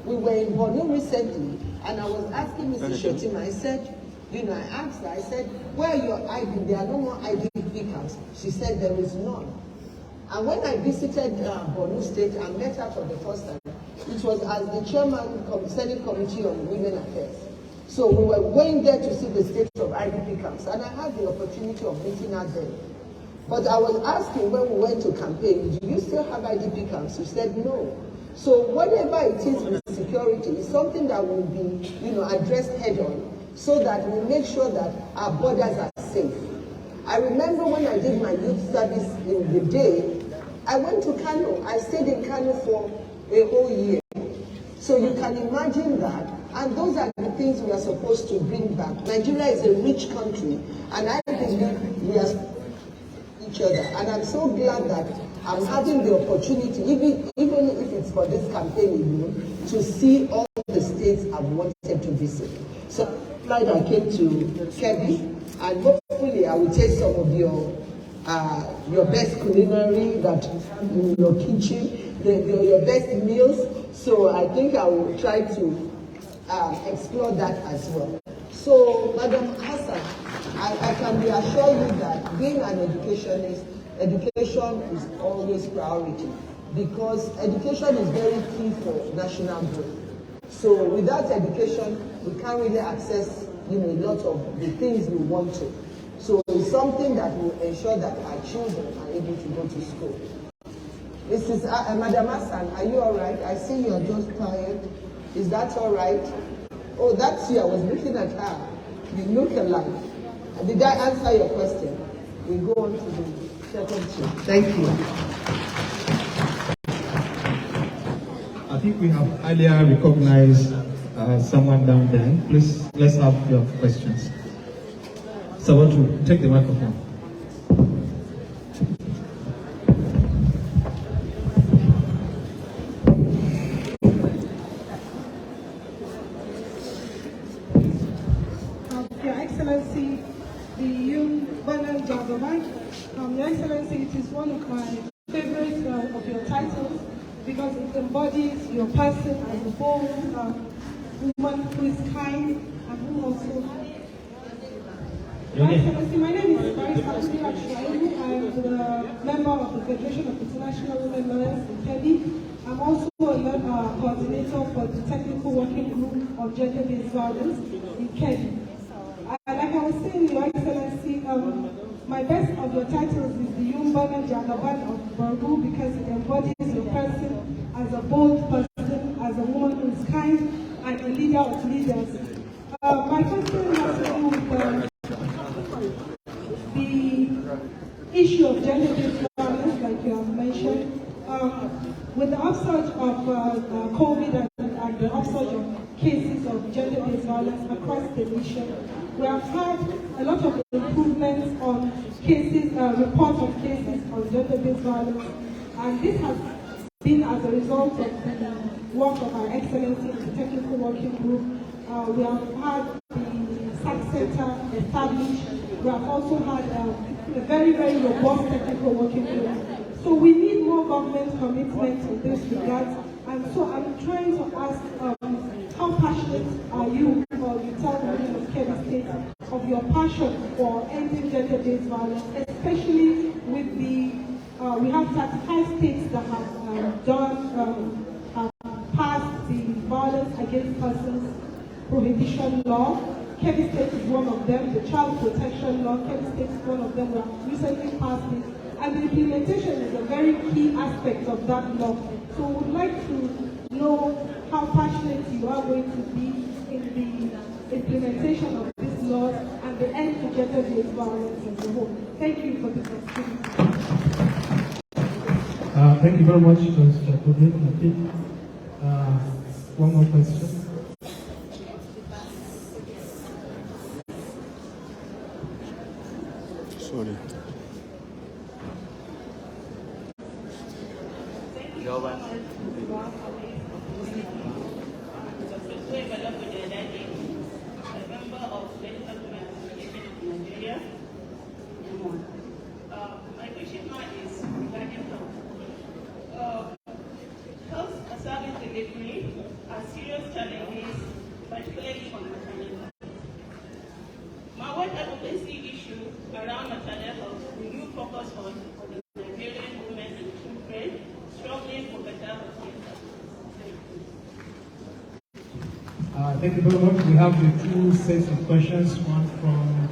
We were in Borno recently, and I was asking Mrs. Shetima, I said, you know, I asked her, I said, where are your ID? There are no more IDP camps. She said there is none. And when I visited Borno State and met her for the first time, it was as the chairman of the Senate Committee on Women Affairs. So we were going there to see the state of IDP camps, and I had the opportunity of meeting her there. But I was asking when we went to campaign, do you still have IDP camps? She said no. So whatever it is with security is something that will be, you know, addressed head on, so that we make sure that our borders are safe. I remember when I did my youth service in the day, I went to Kano. I stayed in Kano for a whole year. So you can imagine that. And those are the things we are supposed to bring back. Nigeria is a rich country, and I believe we are each other. And I'm so glad that I'm having the opportunity, even if it's for this campaign, to see all the states I've wanted to visit. So I'm glad I came to Kebbi, and hopefully I will taste some of your best culinary that in your kitchen, your best meals. So I think I will try to explore that as well. So, Madam Hassan, I can reassure you that being an educationist, education is always priority, because education is very key for national growth. So without education, we can't really access, you know, a lot of the things we want to. So it's something that will ensure that our children are able to go to school. Mrs. Madam Hassan, are you all right? I see you're just tired. Is that all right? Oh, that's you. I was looking at her. You look alike. Did I answer your question? We go on to the second two. Thank you. I think we have earlier recognized someone down there. Please, let's have your questions. Someone to take the microphone. Your Excellency, the Your Excellency, it is one of my favorites of your titles, because it embodies your person as a bold woman who is kind and who also... Your Excellency, my name is Barrister Abdullah Shuaibu. I am the member of the Federation of International Women Lawyers in Kebbi. I'm also a coordinator for the Technical Working Group on Gender-Based Violence in Kebbi. Like I was saying, Your Excellency, my best of your titles is the Yumbana Jagaban of Borgu, because it embodies your person as a bold person, as a woman who is kind, and a leader of leaders. My question has to do with the issue of gender-based violence, like you have mentioned. With the upsurge of COVID and the upsurge of cases of gender-based violence across the nation, we have had a lot of improvements on cases, reports of cases on gender-based violence, and this has been as a result of the work of our Excellency, the Technical Working Group. We have had the SAC Center established. We have also had a very, very robust Technical Working Group. So we need more government commitment in this regard. And so I'm trying to ask, how passionate are you, or you tell the women of Kebbi State, of your passion for ending gender-based violence, especially with the, we have 35 states that have passed the Violence Against Persons Prohibition Law. Kebbi State is one of them. The Child Protection Law, Kebbi State is one of them. We have recently passed it. And the implementation is a very key aspect of that law. So we would like to know how passionate you are going to be in the implementation of these laws and the end to gender-based violence as a whole. Thank you for this opportunity. Thank you very much, Mr. Kudin. I think one more question. Sorry. My question now is regarding health. Health service delivery has Thank you very much. We have the two sets of questions, one from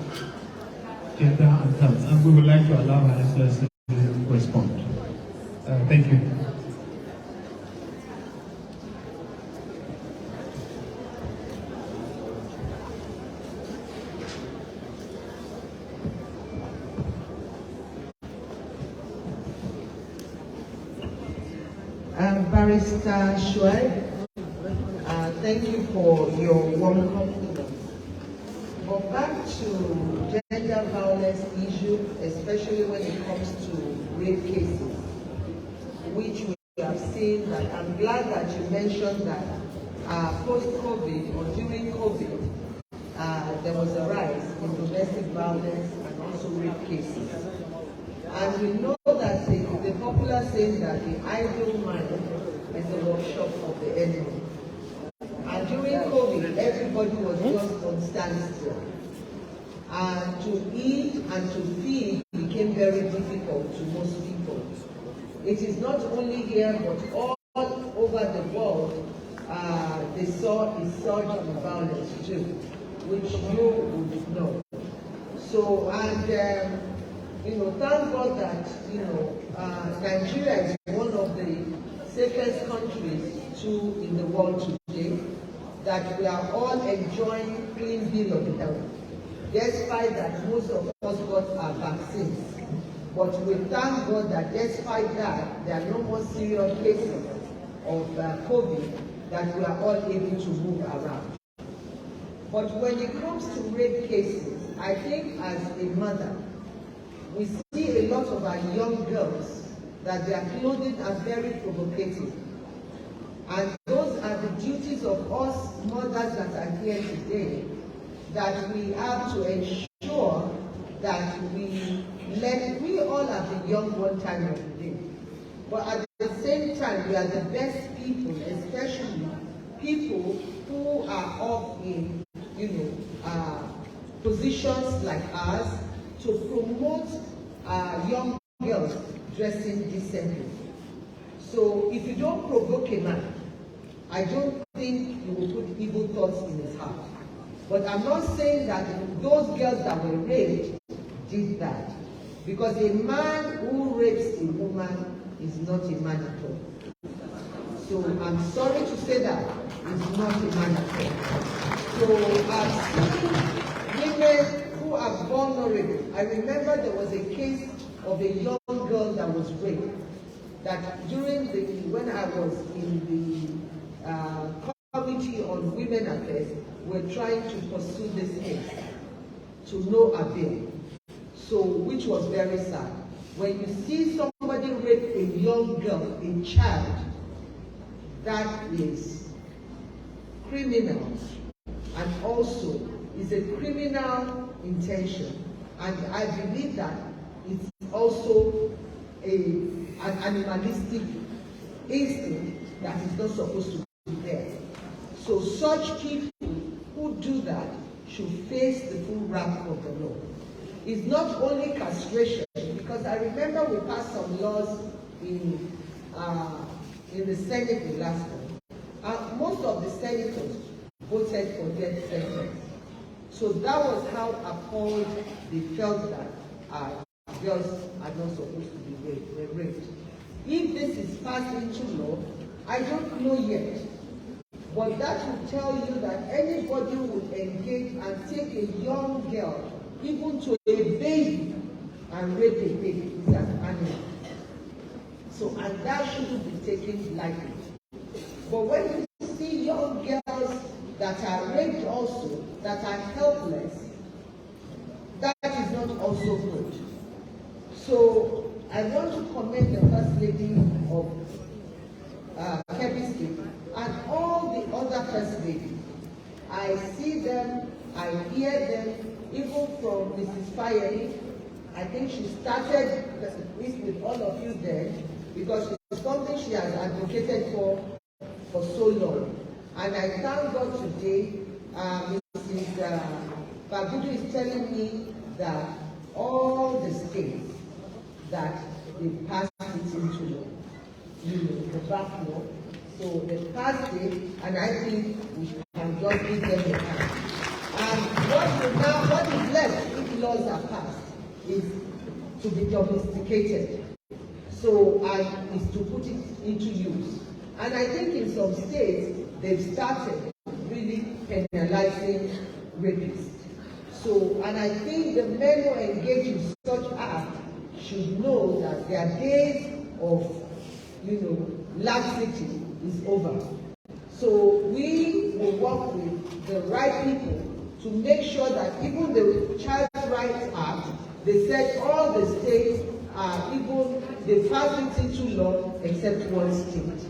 gender and health, and we would like to allow Her Excellency to respond. Thank you. Barrister Shuaib, thank you for your warm compliment. But back to gender violence issue, especially when it comes to rape cases, which we have seen that I'm glad that you mentioned that post-COVID or during COVID, there was a rise in domestic violence and also rape cases. And we know that the popular saying that the idle mind is the workshop of the enemy. And during COVID, everybody was just on standstill. And to eat and to feed became very difficult to most people. It is not only here, but all over the world, they saw a surge in violence too, which you would know. So, and thank God that, Nigeria is one of the safest countries too in the world today, that we are all enjoying clean bill of health, despite that most of us got our vaccines. But we thank God that despite that, there are no more serious cases of COVID, that we are all able to move around. But when it comes to rape cases, I think as a mother, we see a lot of our young girls that their clothing are very provocative. And those are the duties of us mothers that are here today, that we have to ensure that we all have been young one time of the day. But at the same time, we are the best people, especially people who are up in, positions like ours, to promote young girls dressing decently. So if you don't provoke a man, I don't think you will put evil thoughts in his heart. But I'm not saying that those girls that were raped did that. Because a man who rapes a woman is not a man at all. So I'm sorry to say that it's not a man at all. So I've seen women who are vulnerable. I remember there was a case of a young girl that was raped. That when I was in the Committee on Women Affairs, we're trying to pursue this case to no avail. So, which was very sad. When you see somebody rape a young girl, a child, that is criminal, and also is a criminal intention. And I believe that it's also an animalistic instinct that is not supposed to be there. So such people who do that should face the full wrath of the law. It's not only castration, because I remember we passed some laws in the Senate the last time. Most of the senators voted for death sentence. So that was how appalled they felt that girls are not supposed to be raped. If this is passed into law, I don't know yet. But that will tell you that anybody who will engage and take a young girl, even to a baby, and rape a baby is an animal. So, and that shouldn't be taken lightly. But when you see young girls that are raped also, that are helpless, that is not also good. So I want to commend the First Lady of Kebbi State and all the other First Ladies. I see them, I hear them, even from Mrs. Fayeri. I think she started with all of you there because it's something she has advocated for so long. And I thank God today, Mrs. Bagudu is telling me that all the states that they passed it into the back law. So they passed it, and I think we can and just give them a hand. And what is left if laws are passed is to be domesticated. So, and is to put it into use. And I think in some states, they've started really penalizing rapists. So, and I think the men who engage in such acts should know that their days of, laxity is over. So we will work with the right people to make sure that even the Child Rights Act, they said all the states are even, they passed it into law except one state.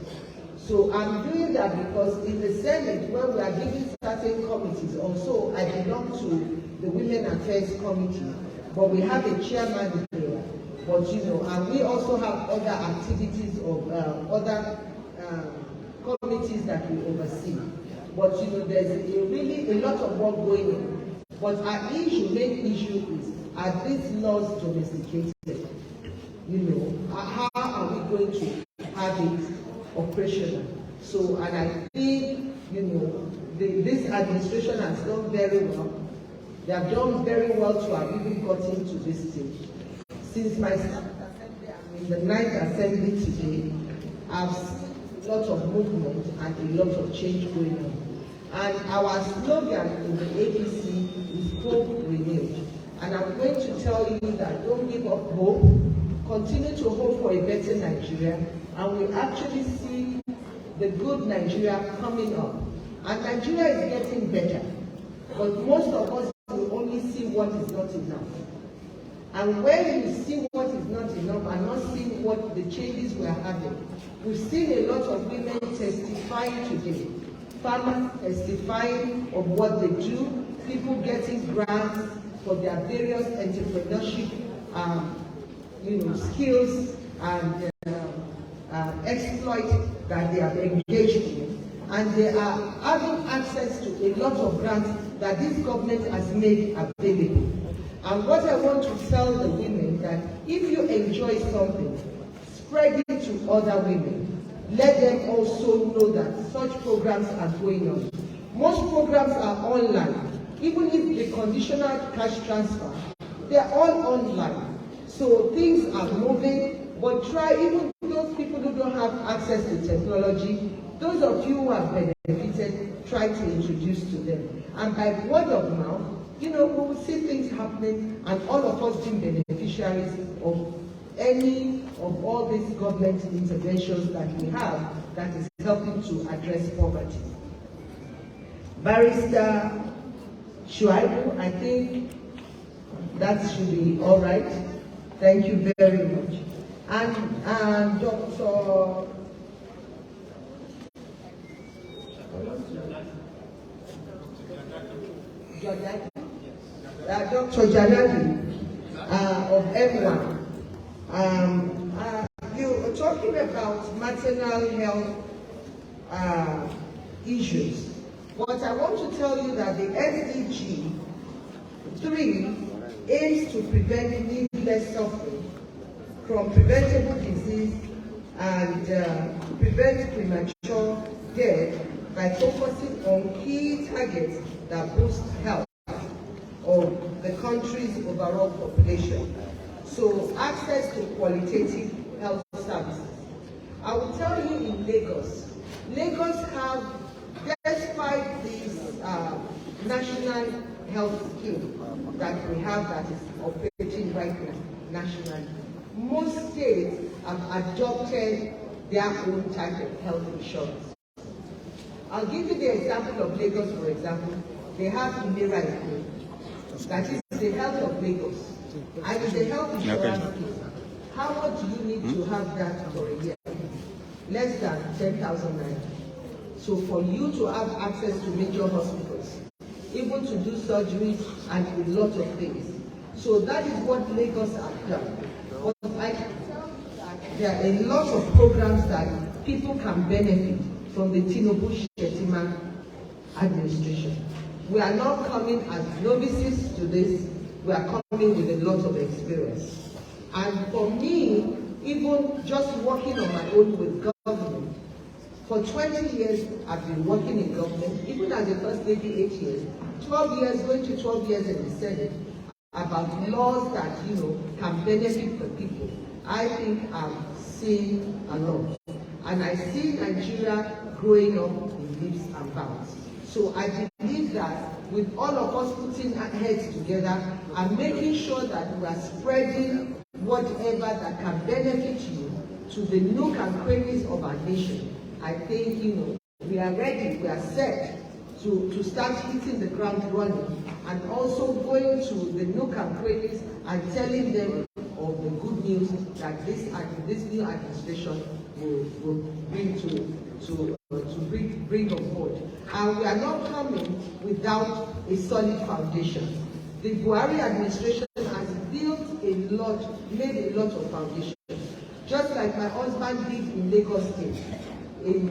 So I'm doing that because in the Senate, when we are giving certain committees, also I belong to the Women Affairs Committee, but we have a chairman there. But and we also have other activities of other committees that we oversee. But there's really a lot of work going on. But our main issue is, are these laws domesticated? How are we going to have it operational? So, and I think, this administration has done very well. They have done very well to have even gotten to this stage. Since my in the 9th Assembly today, I've seen a lot of movement and a lot of change going on. And our slogan in the APC is hope renewed. And I'm going to tell you that don't give up hope. Continue to hope for a better Nigeria. And we actually see the good Nigeria coming up. And Nigeria is getting better. But most of us will only see what is not enough. And when you see what is not enough and not seeing what the changes we are having, we've seen a lot of women testifying today. Farmers testifying of what they do, people getting grants for their various entrepreneurship skills and exploit that they have engaged in. And they are having access to a lot of grants that this government has made available. And what I want to tell the women that if you enjoy something, spread it to other women. Let them also know that such programs are going on. Most programs are online. Even if the conditional cash transfer, they're all online. So things are moving, but try, even those people who don't have access to technology, those of you who have benefited, try to introduce to them. And by word of mouth, we will see things happening, and all of us being beneficiaries of any of all these government interventions that we have that is helping to address poverty. Barrister Shuaibu, I think that should be all right. Thank you very much. And Dr. Dr. Janadi of M1. You were talking about maternal health issues. But I want to tell you that the SDG 3 aims to prevent needless suffering from preventable disease and prevent premature death by focusing on key targets that boost health of the country's overall population. So access to qualitative health services. I will tell you in Lagos have, despite this national health scheme that we have that is operating right now nationally, most states have adopted their own type of health insurance. I'll give you the example of Lagos, for example. They have Ilera Eko. That is the health of Lagos. And it's a health insurance scheme. How much do you need to have that for a year? Less than 10,000 naira. So for you to have access to major hospitals, even to do surgeries and a lot of things. So that is what Lagos have done. But I can tell you that there are a lot of programs that people can benefit from the Tinubu-Shettima administration. We are not coming as novices to this. We are coming with a lot of experience. And for me, even just working on my own with government, For 20 years, I've been working in government, even as a first lady 8 years, 12 years, going to 12 years in the Senate, about laws that, can benefit the people. I think I've seen a lot. And I see Nigeria growing up in leaps and bounds. So I believe that with all of us putting our heads together and making sure that we are spreading whatever that can benefit you to the nook and crannies of our nation, I think, we are ready, we are set to start hitting the ground running and also going to the nook and crannies and telling them of the good news that this new administration will bring bring on board. And we are not coming without a solid foundation. The Buhari administration has built made a lot of foundations. Just like my husband did in Lagos State in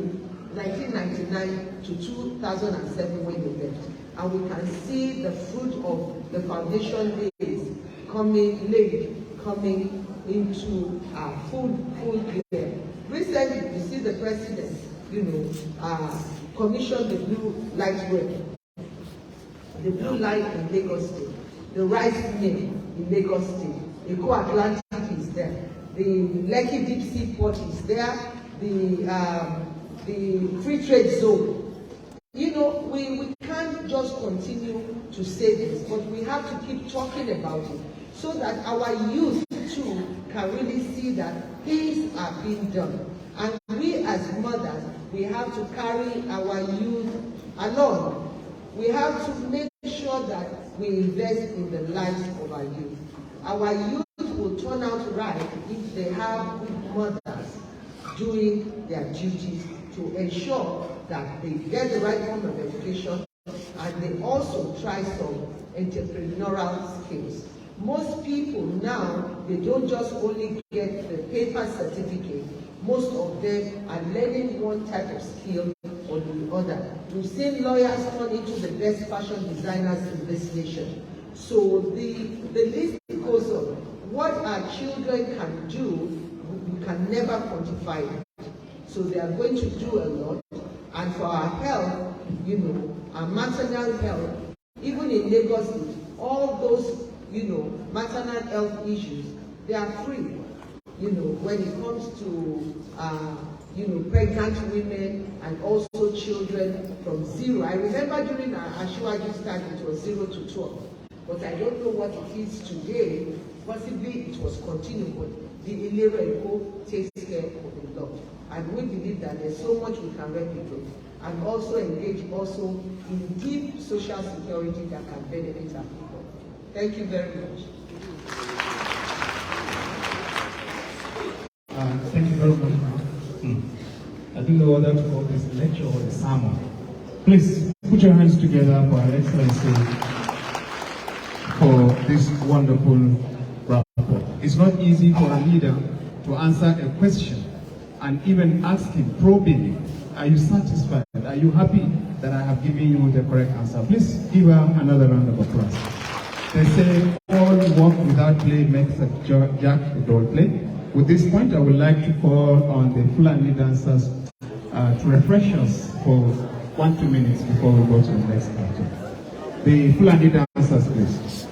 1999 to 2007 when he left. And we can see the fruit of the foundation days coming into full gear. Recently, you see the president, commissioned the blue light road, the blue line in Lagos State, the rice mill in Lagos State, the Atlantic is there, the Lekki Deep Sea Port is there, the free trade zone. We can't just continue to say this, but we have to keep talking about it so that our youth too can really see that things are being done. And we as mothers, we have to carry our youth along. We have to make sure that we invest in the lives of our youth. Our youth will turn out right if they have good mothers doing their duties to ensure that they get the right form of education and they also try some entrepreneurial skills. Most people now, they don't just only get the paper certificate. Most of them are learning one type of skill or the other. We've seen lawyers turn into the best fashion designers in this nation. So the list goes on. What our children can do, we can never quantify it. So they are going to do a lot. And for our health, our maternal health, even in Lagos, all those, maternal health issues, they are free. When it comes to, pregnant women and also children from 0. I remember during our Ashwaju study, it was 0 to 12. But I don't know what it is today. Possibly it was continued, but the Ilera takes care of the lot. And we believe that there's so much we can replicate and also engage in deep social security that can benefit our people. Thank you very much. Thank you very much, ma'am. I don't know whether to call this a lecture or a sermon. Please put your hands together for Her Excellency for this wonderful rapport. It's not easy for a leader to answer a question and even ask him probingly, are you satisfied? Are you happy that I have given you the correct answer? Please give her another round of applause. They say all work without play makes a jack a dull play. With this point, I would like to call on the Fulani dancers to refresh us for 1-2 minutes before we go to the next part. The Fulani dancers, please.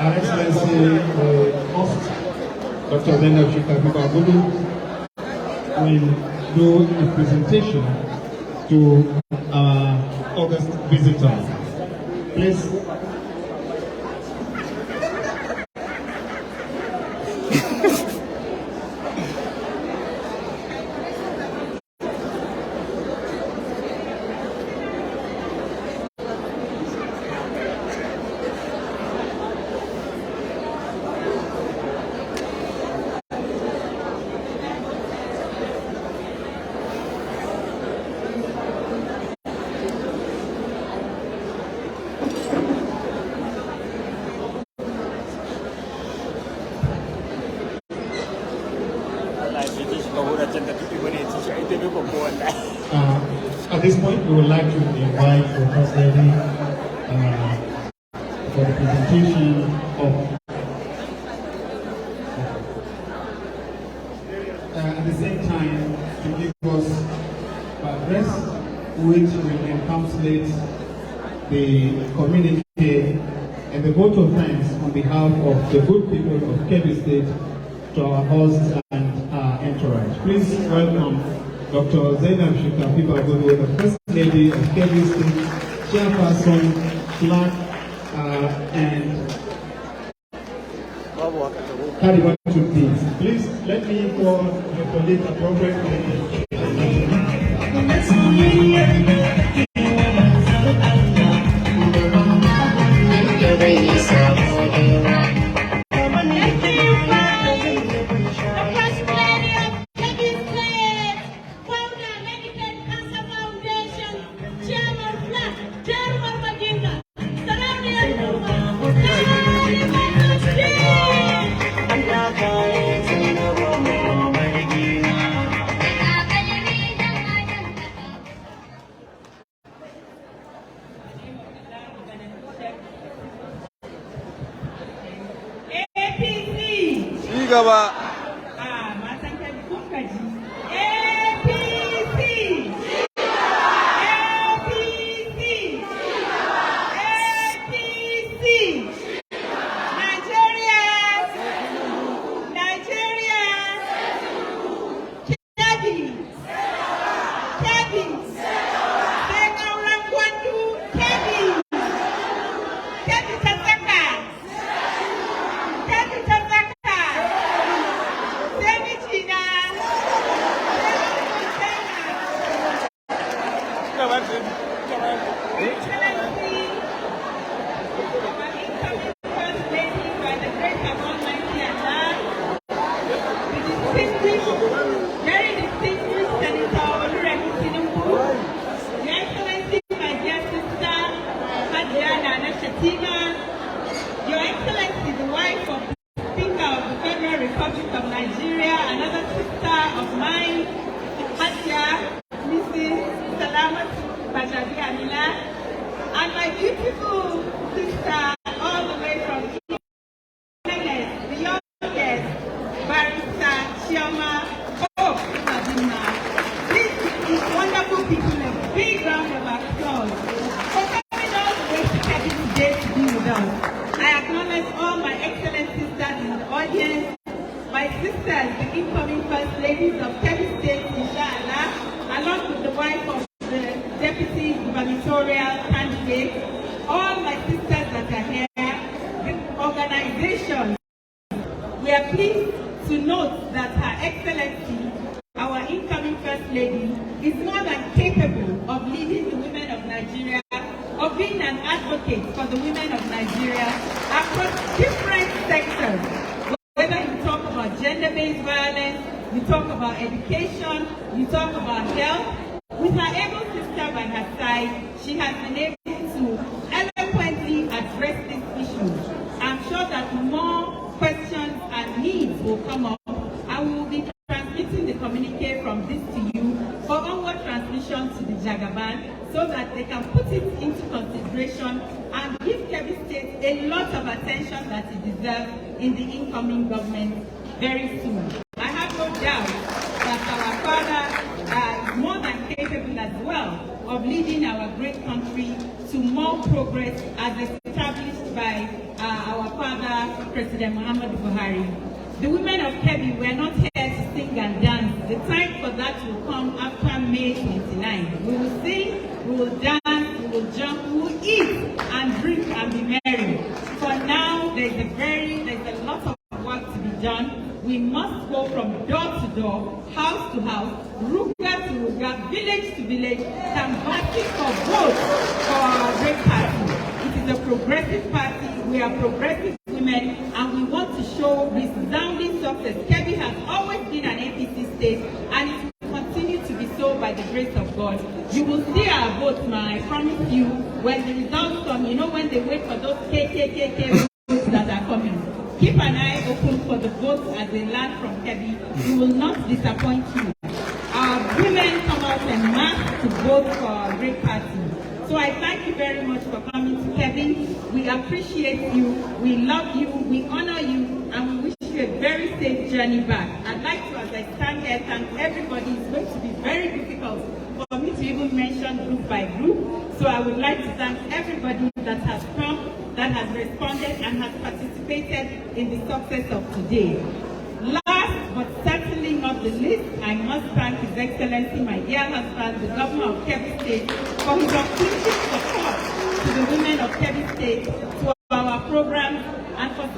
Our Excellency, the host, Dr. Zainab Shikabibagudu, will do a presentation to our August visitors. Please. At this point, we would like to invite the First Lady for the presentation of. At the same time, to give us an address which will encapsulate the community and the vote of thanks on behalf of the good people of Kebbi State to our hosts and our entourage. Please welcome Dr. Zainab Shikabibagudu, the First Lady of Kebbi State, Chairperson, Flag, and Caribatu Teams. Please let me call your colleague appropriately. gaba. Matan Kebbi kun gaji. APC! APC! APC! Nigeria! Nigeria! Kebbi! Kebbi! Senator Kwandu Kebbi! Kebbi Tasaka! Kebbi Tasaka! Semichina! Excellency, our incoming First Lady by the grace of Almighty Allah, the distinguished, very distinguished Senator Oluremi Tinubu, Your Excellency, my dear sister, Adriana Nashatima, Your Excellency, the wife of the Speaker of the Federal Republic of Nigeria, another sister of mine, Hadia, Mrs. Salamat Bajabi Amina, and my beautiful sister, all the way from the youngest, Barrister Chioma Madina. These wonderful people, a big round of applause for coming all the way to Kebbi today to be with us. I acknowledge all my excellent sisters in the audience, my sisters, the incoming First Ladies of Kebbi State, inshallah, along with the wife of the Deputy Gubernatorial candidate, all my sisters that are here, the organization. We are pleased to note that Her Excellency, our incoming First Lady, is more than capable of leading the women of Nigeria, of being an advocate for the women of Nigeria across different sectors. Whether you talk about gender-based violence, you talk about education, you talk about health, with her able sister by her side, she has been able to eloquently address these issues. I'm sure that more questions and needs will come up, and we will be transmitting the communique from this to you for onward transmission to the Jagaban, so that they can put it into consideration and give Kebbi State a lot of attention that it deserves in the incoming government very soon. I have no doubt that our father is more than capable as well of leading our great country to more progress as established by our father, President Muhammad Buhari. The women of Kebbi were not here to sing and dance. The time for that will come after May 29. We will sing, we will dance, we will jump, we will eat and drink and be merry. For now, there's a lot of work to be done. We must go from door to door, house to house, ruga to ruga, village to village, canvassing for votes for our great party. It is a progressive party. We are progressive women, and we want to show resounding success. Kebbi has always been an APC state, and it will continue to be so by the grace of God. You will see our votes, man. I promise you, when the results come, you know when they wait for those KKKK votes that are coming. Keep an eye open for the votes as they land from Kebbi. We will not disappoint you. Our women come out en masse to vote for our great party. So I thank you very much for coming to Kebbi. We appreciate you, we love you, we honor you, and we wish you a very safe journey back. I'd like to, as I stand here, thank everybody. It's going to be very difficult for me to even mention group by group. So I would like to thank everybody that has come, that has responded, and has participated in the success of today. Last but certainly not the least, I must thank His Excellency, my dear husband, the Governor of Kebbi State, for his unflinching support to the women of Kebbi State, to our programs, and for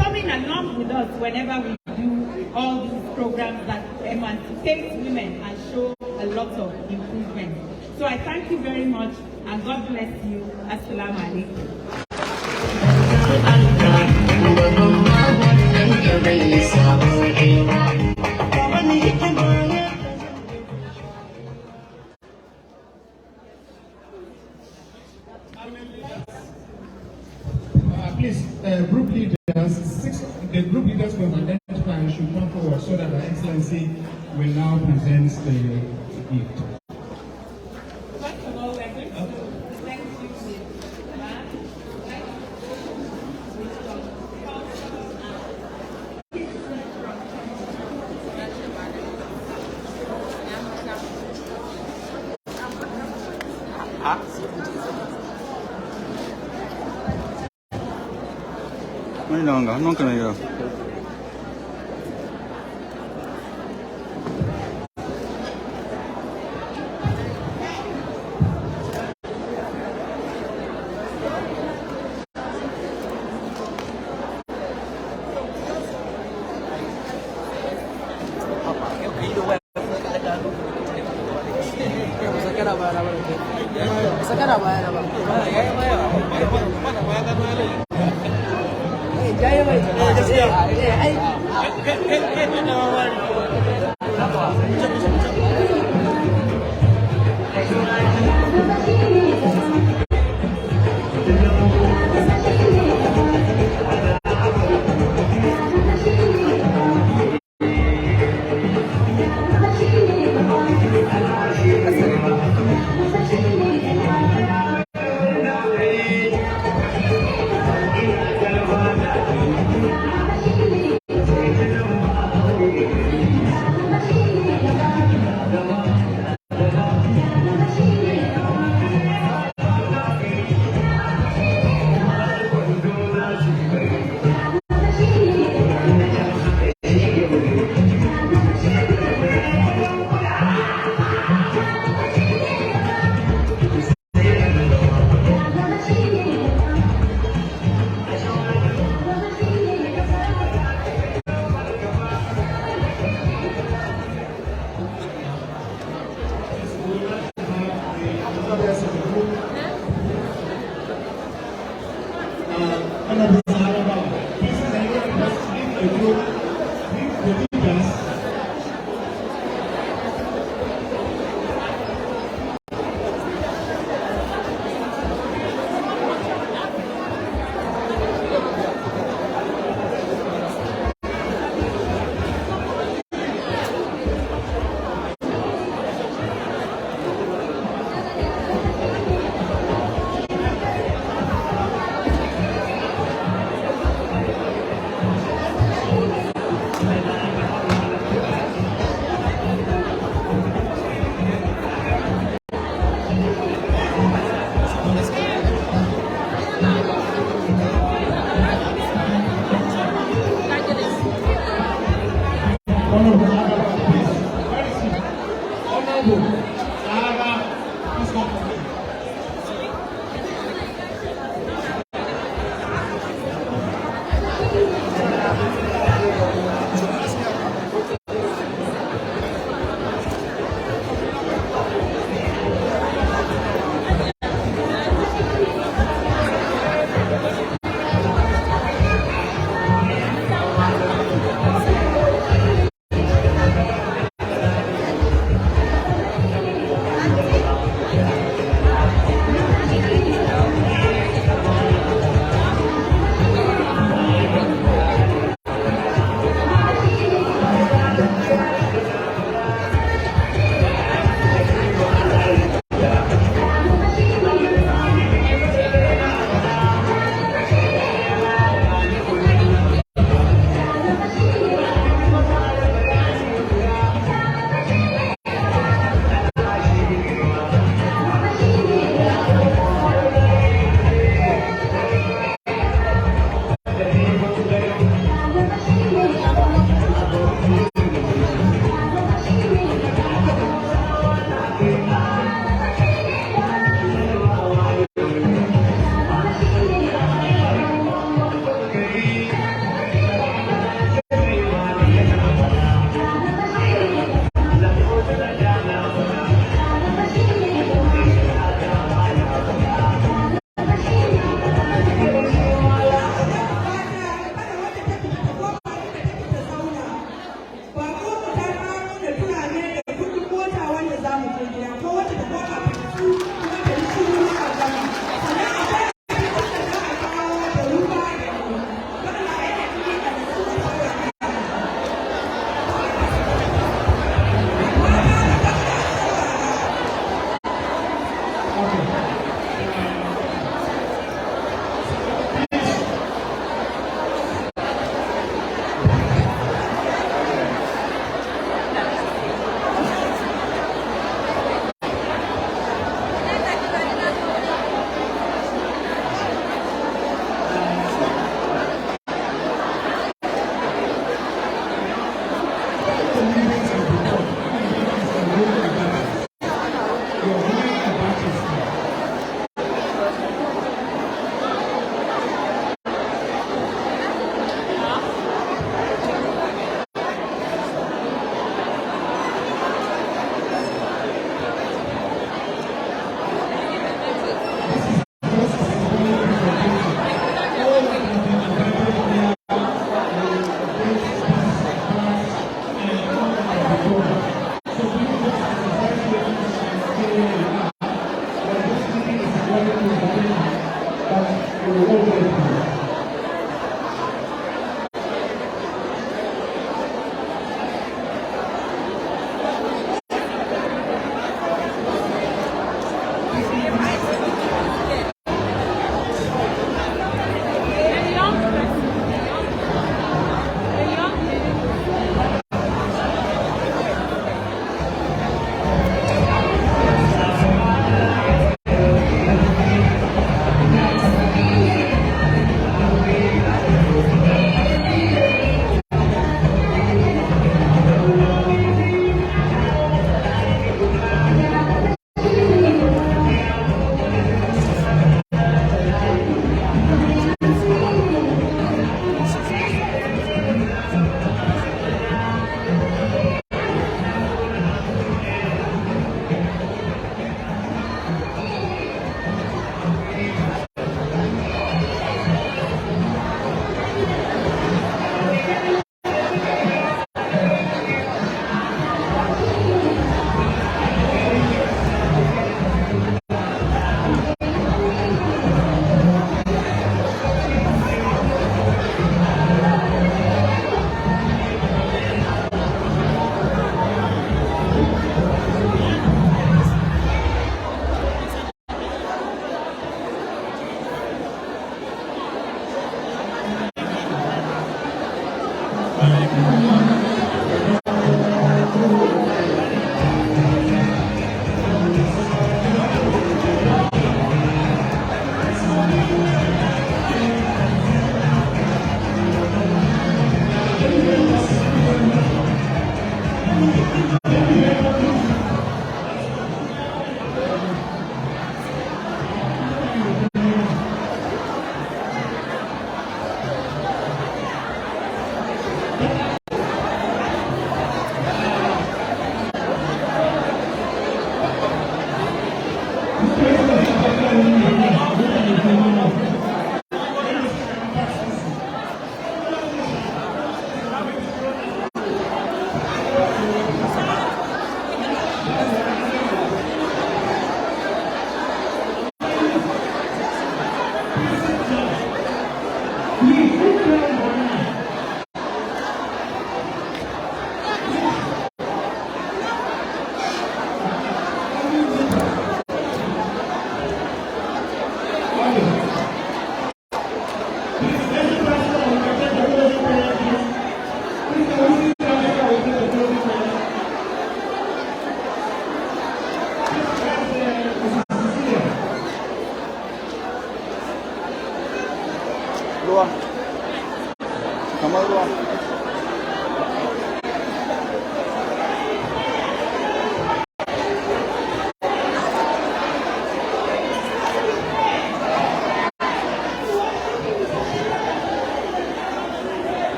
coming along with us whenever we do all these programs that emancipate women and show a lot of improvement. So I thank you very much, and God bless you. Assalamu alaikum. Please, group leaders, the group leaders from identify should come forward so that Her Excellency will now present the gift. First of all, we're going to thank you with Mấy non cả nó cái này rồi.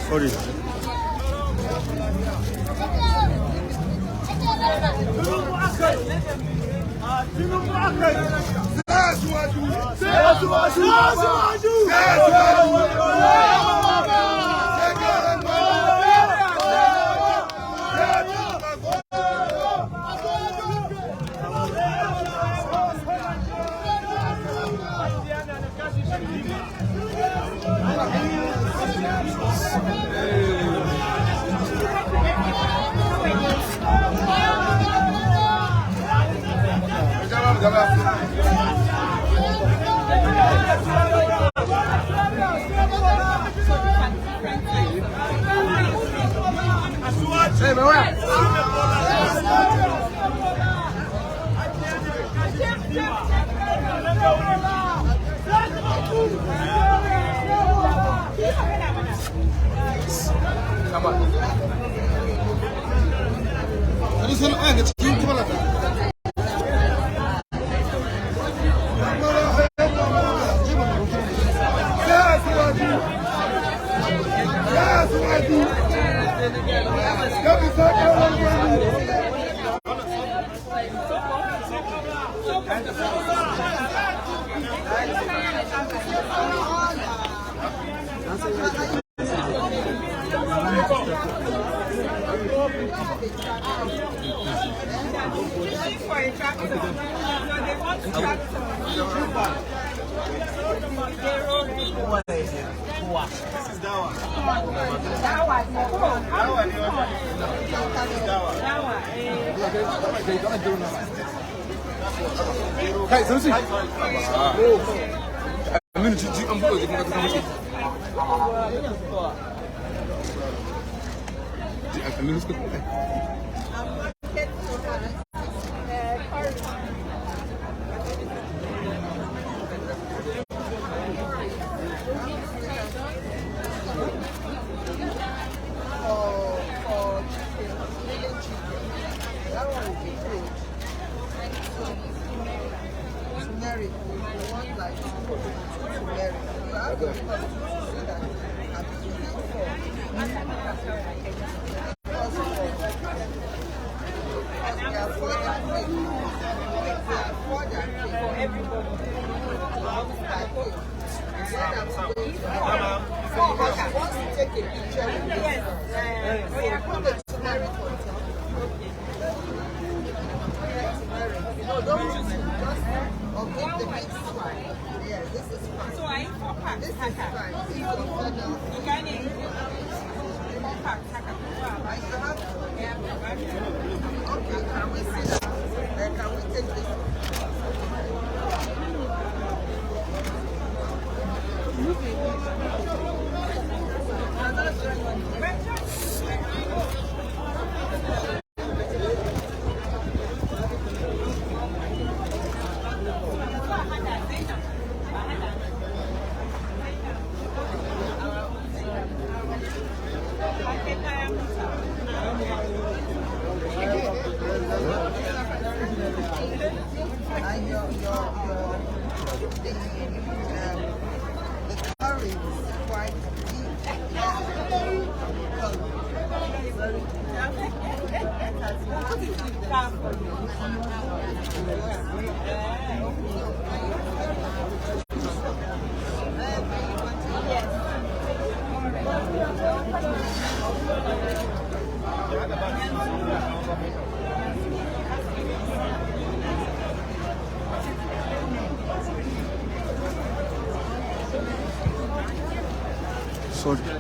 Sorry. Sorry.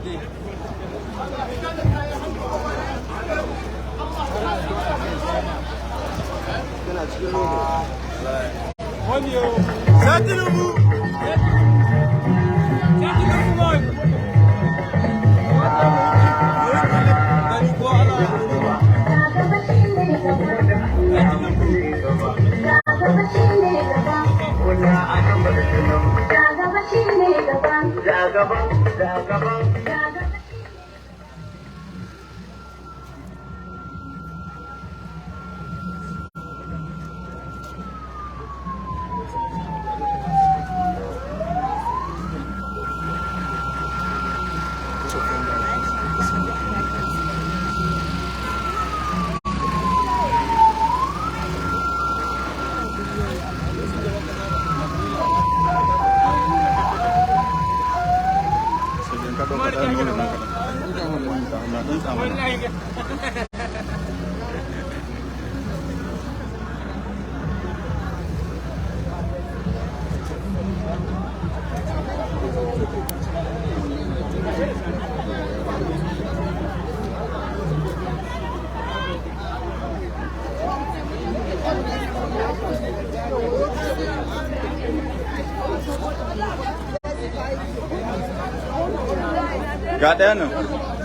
Got that now?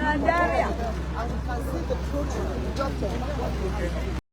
I can see the protein, doctor.